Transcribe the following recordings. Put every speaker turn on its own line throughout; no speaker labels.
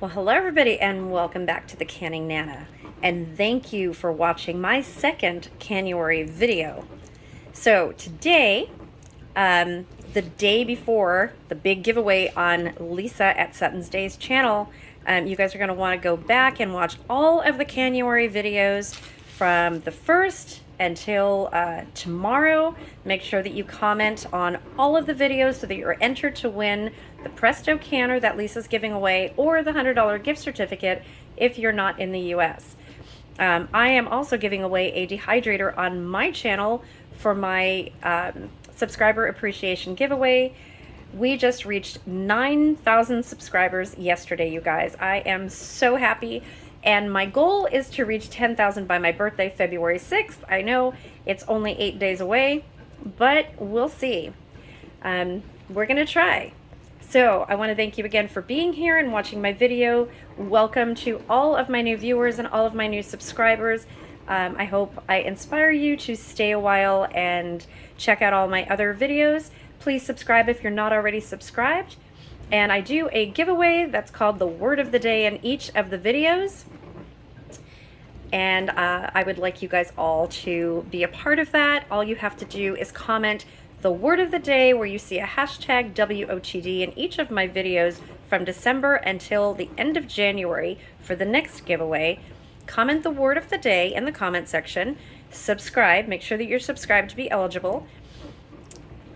Well, hello everybody and welcome back to the Canning Nana, and thank you for watching my second Canuary video. So today, the day before the big giveaway on Lisa at Sutton's Days channel, you guys are going to want to go back and watch all of the Canuary videos from the first until tomorrow. Make sure that you comment on all of the videos so that you're entered to win the Presto canner that Lisa's giving away, or the $100 gift certificate if you're not in the US. I am also giving away a dehydrator on my channel for my subscriber appreciation giveaway. We just reached 9,000 subscribers yesterday, you guys. I am so happy. And my goal is to reach 10,000 by my birthday, February 6th. I know it's only 8 days away, but we'll see. We're gonna try. So I want to thank you again for being here and watching my video. Welcome to all of my new viewers and all of my new subscribers. I hope I inspire you to stay a while and check out all my other videos. Please subscribe if you're not already subscribed. And I do a giveaway that's called the word of the day in each of the videos. And I would like you guys all to be a part of that. All you have to do is comment the word of the day where you see a hashtag WOTD in each of my videos from December until the end of January for the next giveaway. Comment the word of the day in the comment section. Subscribe. Make sure that you're subscribed to be eligible.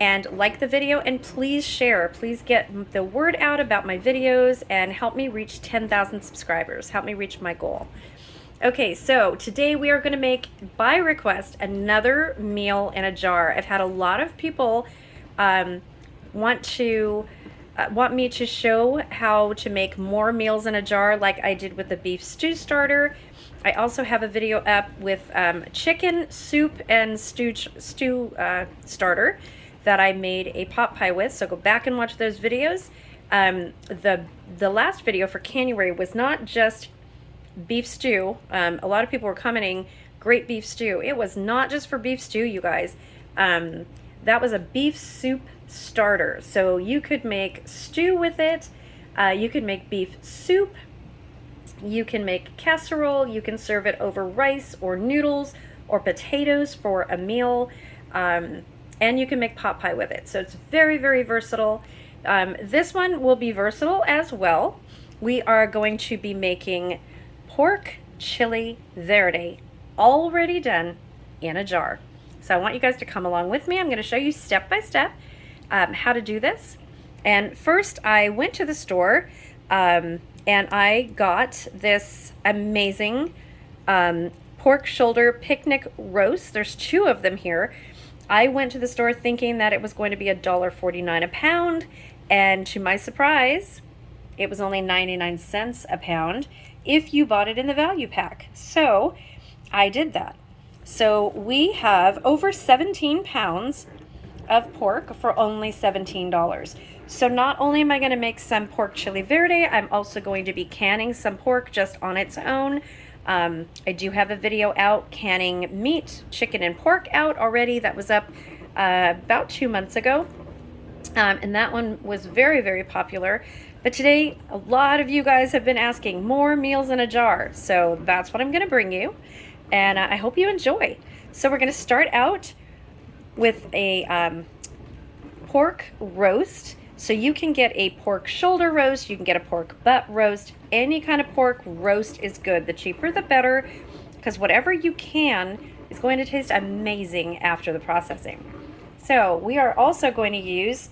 And like the video, and please share. Please get the word out about my videos and help me reach 10,000 subscribers. Help me reach my goal. Okay, so today we are going to make, by request, another meal in a jar. I've had a lot of people want me to show how to make more meals in a jar, like I did with the beef stew starter. I also have a video up with chicken soup and stew starter that I made a pot pie with, so go back and watch those videos. The last video for Canuary was not just beef stew. A lot of people were commenting, great beef stew. It was not just for beef stew, you guys. That was a beef soup starter. So you could make stew with it. You could make beef soup. You can make casserole. You can serve it over rice or noodles or potatoes for a meal. And you can make pot pie with it. So it's very, very versatile. This one will be versatile as well. We are going to be making pork chili verde, already done in a jar. So I want you guys to come along with me. I'm going to show you step by step how to do this. And first I went to the store and I got this amazing pork shoulder picnic roast. There's two of them here. I went to the store thinking that it was going to be $1.49 a pound, and to my surprise, it was only 99 cents a pound if you bought it in the value pack. So I did that. So we have over 17 pounds of pork for only $17. So not only am I going to make some pork chili verde, I'm also going to be canning some pork just on its own. I do have a video out canning meat, chicken and pork out already. That was up about 2 months ago. And that one was very, very popular. But today, a lot of you guys have been asking more meals in a jar. So that's what I'm going to bring you. And I hope you enjoy. So we're going to start out with a pork roast. So you can get a pork shoulder roast, you can get a pork butt roast, any kind of pork roast is good. The cheaper the better, because whatever you can is going to taste amazing after the processing. So we are also going to use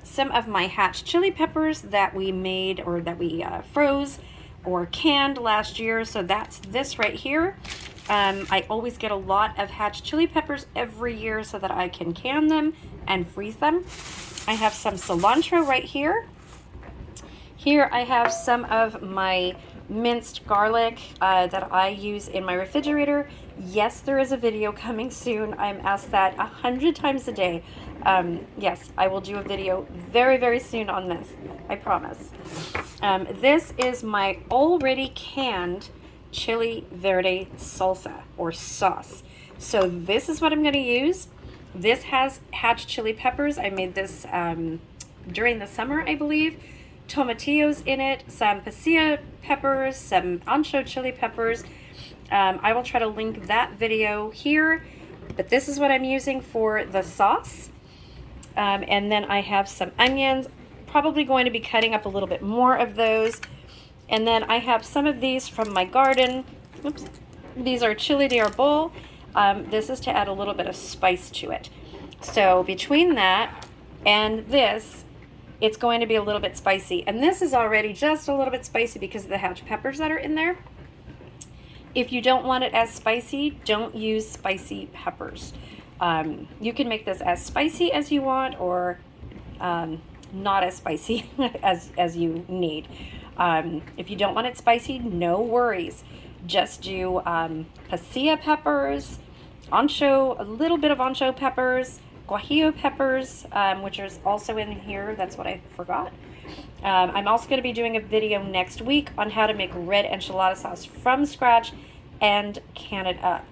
some of my hatch chili peppers that we made, or that we froze or canned last year. So that's this right here. I always get a lot of hatch chili peppers every year so that I can can them and freeze them. I have some cilantro right here. Here I have some of my minced garlic that I use in my refrigerator. Yes, there is a video coming soon. I'm asked that 100 times a day. Yes, I will do a video very, very soon on this. I promise. This is my already canned chili verde salsa or sauce. So this is what I'm going to use. This has hatch chili peppers. I made this during the summer, I believe. tomatillos in it, some pasilla peppers, some ancho chili peppers. I will try to link that video here, but this is what I'm using for the sauce. And then I have some onions, probably going to be cutting up a little bit more of those. And then I have some of these from my garden. Oops. These are chile de arbol. This is to add a little bit of spice to it. So between that and this, it's going to be a little bit spicy. And this is already just a little bit spicy because of the hatch peppers that are in there. If you don't want it as spicy, don't use spicy peppers. You can make this as spicy as you want, or not as spicy as you need. If you don't want it spicy, no worries. Just do pasilla peppers, ancho, a little bit of ancho peppers, guajillo peppers, which is also in here. That's what I forgot. I'm also going to be doing a video next week on how to make red enchilada sauce from scratch and can it up.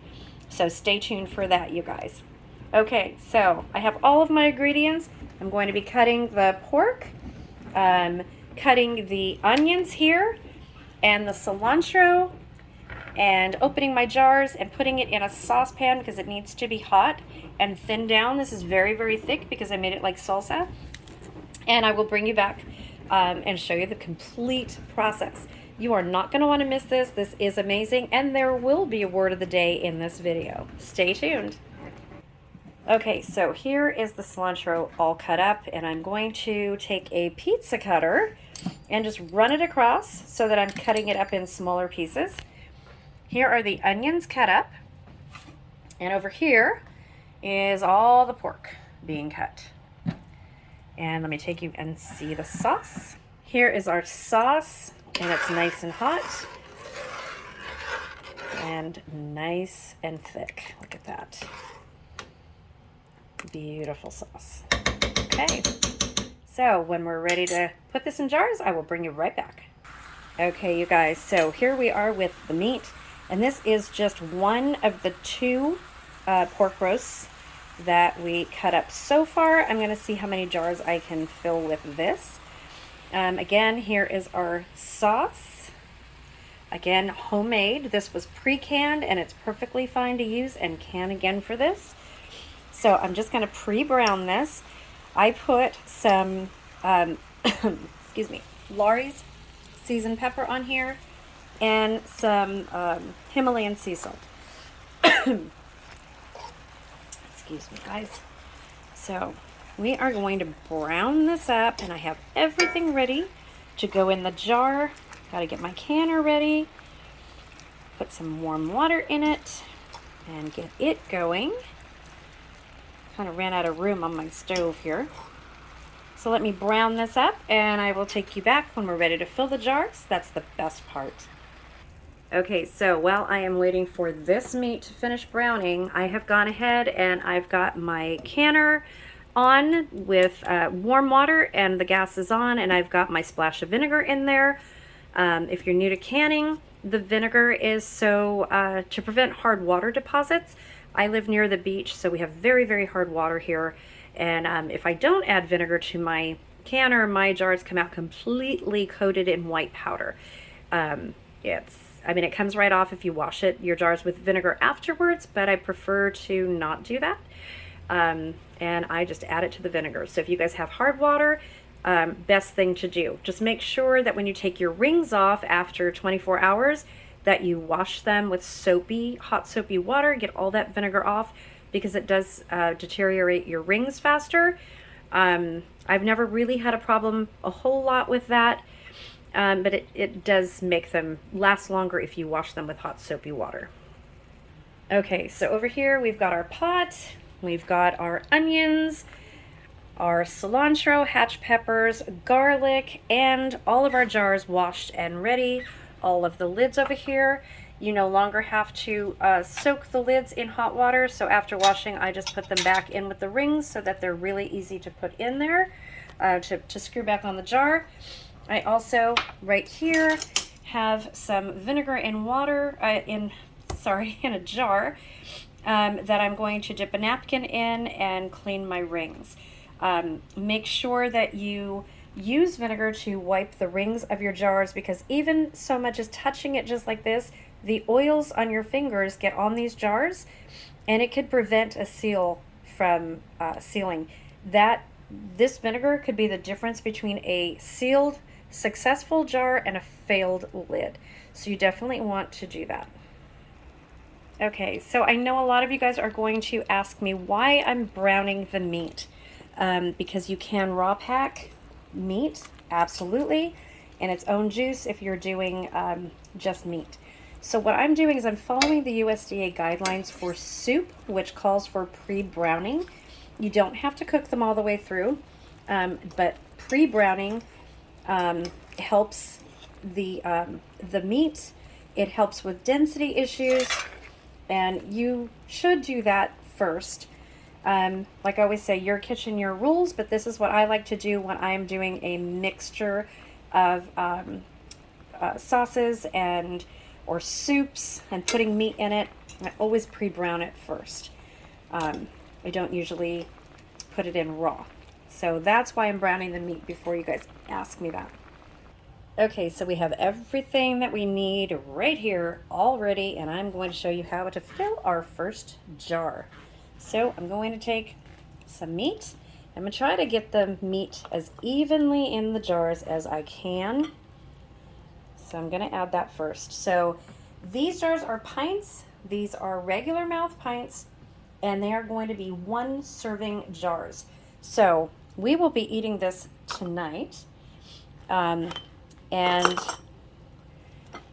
So stay tuned for that, you guys. Okay, so I have all of my ingredients. I'm going to be cutting the pork, cutting the onions here, and the cilantro, and opening my jars and putting it in a saucepan because it needs to be hot and thinned down. This is very, very thick because I made it like salsa. And I will bring you back and show you the complete process. You are not going to want to miss this. This is amazing, and there will be a word of the day in this video. Stay tuned. Okay, so here is the cilantro all cut up, and I'm going to take a pizza cutter and just run it across so that I'm cutting it up in smaller pieces. Here are the onions cut up, and over here is all the pork being cut. And let me take you and see the sauce. Here is our sauce, and it's nice and hot and nice and thick. Look at that. Beautiful sauce. Okay, so when we're ready to put this in jars, I will bring you right back. Okay, you guys, so here we are with the meat, and this is just one of the two pork roasts that we cut up so far. I'm going to see how many jars I can fill with this. Again, here is our sauce. Again, homemade. This was pre-canned, and it's perfectly fine to use and can again for this. So I'm just going to pre-brown this. I put some, excuse me, Lawry's seasoned pepper on here and some Himalayan sea salt. Excuse me, guys. So we are going to brown this up, and I have everything ready to go in the jar. Got to get my canner ready, put some warm water in it, and get it going. Kind of ran out of room on my stove here. So let me brown this up, and I will take you back when we're ready to fill the jars. That's the best part. Okay, so while I am waiting for this meat to finish browning, I have gone ahead and I've got my canner on with warm water, and the gas is on, and I've got my splash of vinegar in there. If you're new to canning, the vinegar is so to prevent hard water deposits. I live near the beach, so we have very, very hard water here, and if I don't add vinegar to my canner, my jars come out completely coated in white powder. It comes right off if you wash your jars with vinegar afterwards, but I prefer to not do that. And I just add it to the vinegar. So if you guys have hard water, best thing to do. Just make sure that when you take your rings off after 24 hours, that you wash them with hot soapy water, get all that vinegar off, because it does deteriorate your rings faster. I've never really had a problem a whole lot with that. But it does make them last longer if you wash them with hot soapy water. Okay, so over here we've got our pot, we've got our onions, our cilantro, hatch peppers, garlic, and all of our jars washed and ready. All of the lids over here. You no longer have to soak the lids in hot water, so after washing I just put them back in with the rings so that they're really easy to put in there to screw back on the jar. I also, right here, have some vinegar and water in a jar that I'm going to dip a napkin in and clean my rings. Make sure that you use vinegar to wipe the rings of your jars, because even so much as touching it just like this, the oils on your fingers get on these jars and it could prevent a seal from sealing. This vinegar could be the difference between a sealed, successful jar and a failed lid. So you definitely want to do that. Okay, so I know a lot of you guys are going to ask me why I'm browning the meat. Because you can raw pack meat, absolutely, in its own juice if you're doing just meat. So what I'm doing is I'm following the USDA guidelines for soup, which calls for pre-browning. You don't have to cook them all the way through, but pre-browning helps the meat. It helps with density issues, and you should do that first. Like I always say, your kitchen, your rules, but this is what I like to do when I'm doing a mixture of sauces or soups and putting meat in it. I always pre-brown it first. I don't usually put it in raw. So that's why I'm browning the meat before you guys ask me that. Okay, so we have everything that we need right here all ready, and I'm going to show you how to fill our first jar. So I'm going to take some meat. I'm going to try to get the meat as evenly in the jars as I can. So I'm going to add that first. So these jars are pints. These are regular mouth pints, and they are going to be 1 serving jars. So we will be eating this tonight. And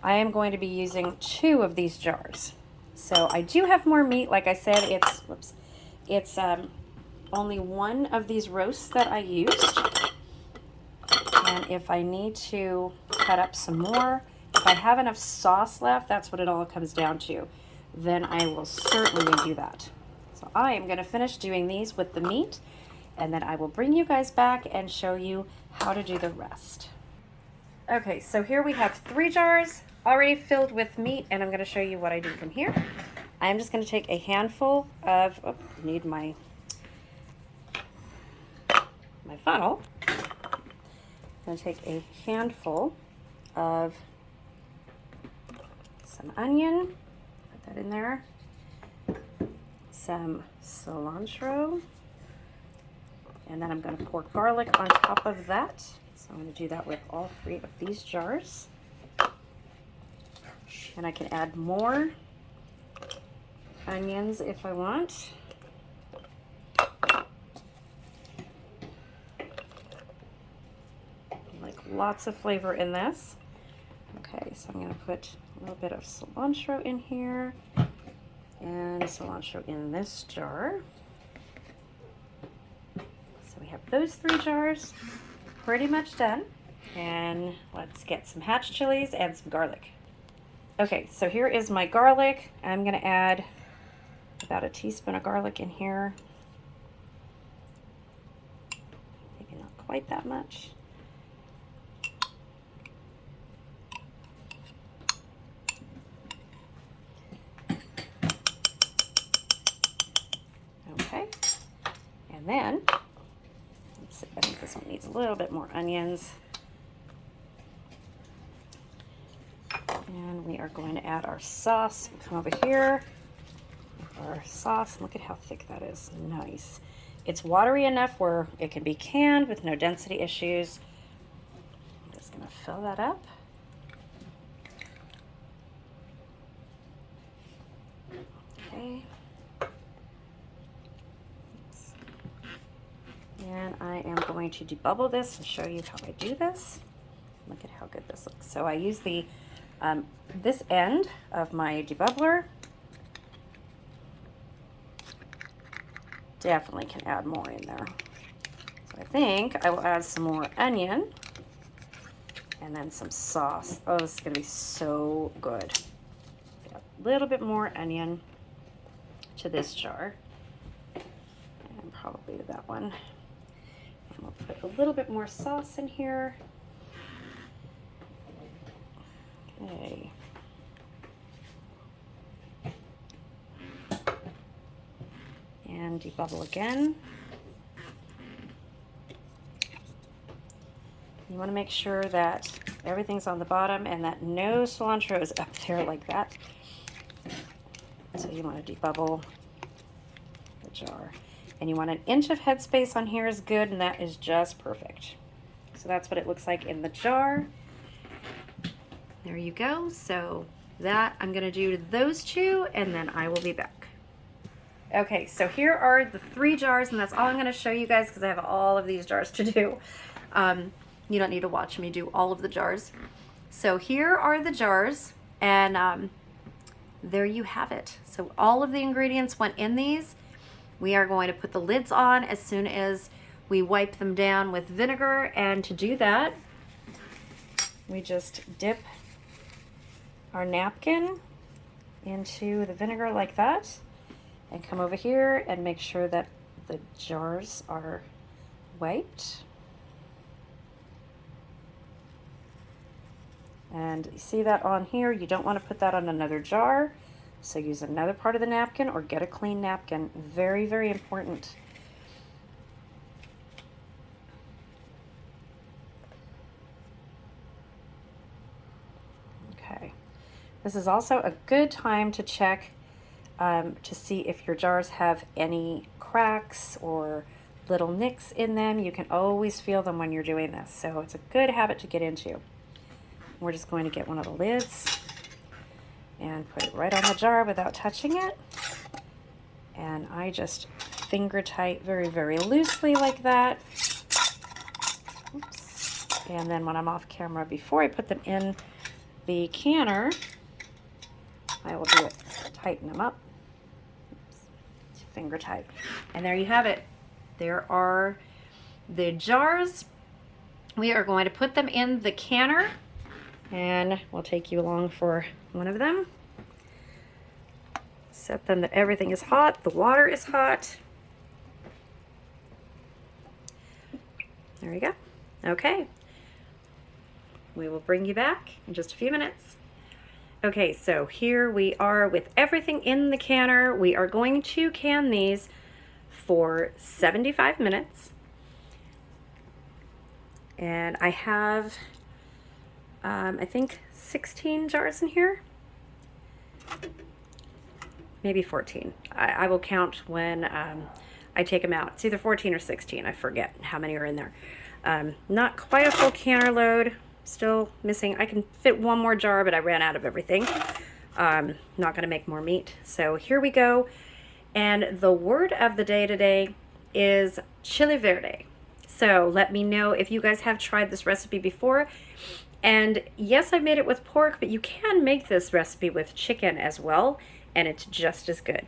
I am going to be using 2 of these jars. So I do have more meat. Like I said, it's only 1 of these roasts that I used. And if I need to cut up some more, if I have enough sauce left, that's what it all comes down to, then I will certainly do that. So I am going to finish doing these with the meat, and then I will bring you guys back and show you how to do the rest. Okay, so here we have 3 jars already filled with meat, and I'm going to show you what I do from here. I'm just going to take a handful of, I need my funnel. I'm going to take a handful of some onion, put that in there, some cilantro, and then I'm going to pour garlic on top of that. So I'm going to do that with all 3 of these jars. And I can add more onions if I want. Like lots of flavor in this. Okay, so I'm going to put a little bit of cilantro in here and cilantro in this jar. So we have those 3 jars pretty much done. And let's get some hatch chilies and some garlic. Okay, so here is my garlic. I'm going to add about a teaspoon of garlic in here. Maybe not quite that much. Okay, and then, let's see, I think this one needs a little bit more onions. And we are going to add our sauce. We'll come over here with our sauce. Look at how thick that is. Nice. It's watery enough where it can be canned with no density issues. I'm just going to fill that up. Okay. And I am going to debubble this and show you how I do this. Look at how good this looks. So I use the this end of my debubbler. Definitely can add more in there. So I think I will add some more onion and then some sauce. Oh, this is going to be so good. Add a little bit more onion to this jar, and probably to that one. And we'll put a little bit more sauce in here. Okay. And debubble again. want to make sure that everything's on the bottom and that no cilantro is up there like that. So you want to debubble the jar. And you want 1 inch of headspace on here is good, and that is just perfect. So that's what it looks like in the jar. There you go. So that I'm going to do those 2, and then I will be back. Okay, so here are the 3 jars, and that's all I'm going to show you guys because I have all of these jars to do. You don't need to watch me do all of the jars. So here are the jars, and there you have it. So all of the ingredients went in these. We are going to put the lids on as soon as we wipe them down with vinegar, and to do that, we just dip our napkin into the vinegar like that, and come over here and make sure that the jars are wiped. And you see that on here, you don't want to put that on another jar, so use another part of the napkin or get a clean napkin. Very, very important. Okay. This is also a good time to check to see if your jars have any cracks or little nicks in them. You can always feel them when you're doing this, so it's a good habit to get into. We're just going to get one of the lids and put it right on the jar without touching it. And I just finger tight very, very loosely like that. Oops. And then when I'm off camera, before I put them in the canner, I will do it, tighten them up. Oops. Finger tight. And there you have it. There are the jars. We are going to put them in the canner, and we'll take you along for one of them. Set them that everything is hot, the water is hot. There you go. Okay. We will bring you back in just a few minutes. Okay, so here we are with everything in the canner. We are going to can these for 75 minutes. And I have I think 16 jars in here, maybe 14. I will count when I take them out. It's either 14 or 16. I forget how many are in there. Not quite a full canner load. Still missing. I can fit one more jar, but I ran out of everything. Not going to make more meat. So here we go. And the word of the day today is Chile Verde. So let me know if you guys have tried this recipe before. And yes, I made it with pork, but you can make this recipe with chicken as well, and it's just as good.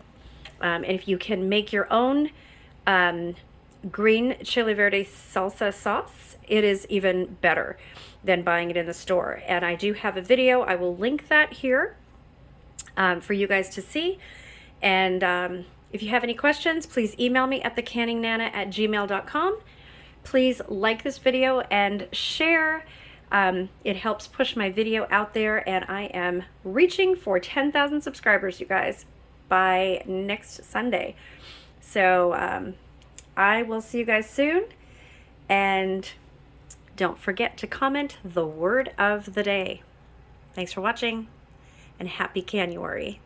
And if you can make your own green chili verde salsa sauce, it is even better than buying it in the store. And I do have a video. I will link that here for you guys to see. And if you have any questions, please email me at thecanningnana@gmail.com. Please like this video and share. It helps push my video out there, and I am reaching for 10,000 subscribers, you guys, by next Sunday. So I will see you guys soon, and don't forget to comment the word of the day. Thanks for watching, and happy Canuary.